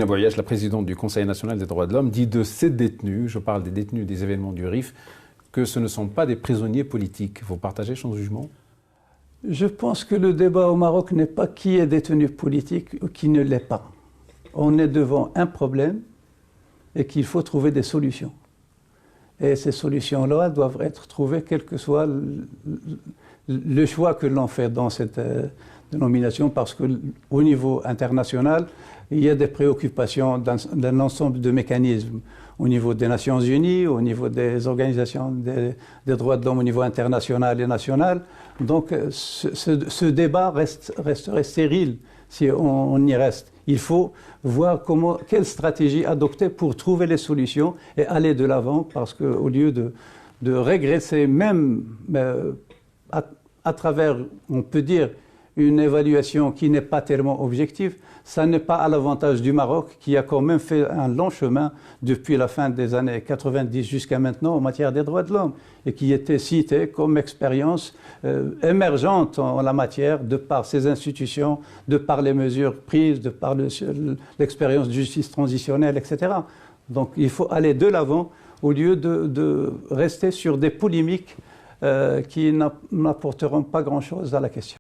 Boyesh, la présidente du Conseil national des droits de l'homme, dit de ces détenus, je parle des détenus des événements du RIF, que ce ne sont pas des prisonniers politiques. Vous partagez son jugement? Je pense que le débat au Maroc n'est pas qui est détenu politique ou qui ne l'est pas. On est devant un problème et qu'il faut trouver des solutions. Et ces solutions-là doivent être trouvées quel que soit le choix que l'on fait dans cette dénomination, parce qu'au niveau international, il y a des préoccupations d'un ensemble de mécanismes au niveau des Nations Unies, au niveau des organisations des droits de l'homme au niveau international et national. Donc ce débat resterait stérile si on y reste. Il faut voir quelle stratégie adopter pour trouver les solutions et aller de l'avant, parce qu'au lieu de régresser, même à travers, on peut dire, une évaluation qui n'est pas tellement objective, ça n'est pas à l'avantage du Maroc, qui a quand même fait un long chemin depuis la fin des années 90 jusqu'à maintenant en matière des droits de l'homme, et qui était cité comme expérience émergente en la matière, de par ses institutions, de par les mesures prises, de par l'expérience de justice transitionnelle, etc. Donc il faut aller de l'avant au lieu de rester sur des polémiques qui n'apporteront pas grand-chose à la question.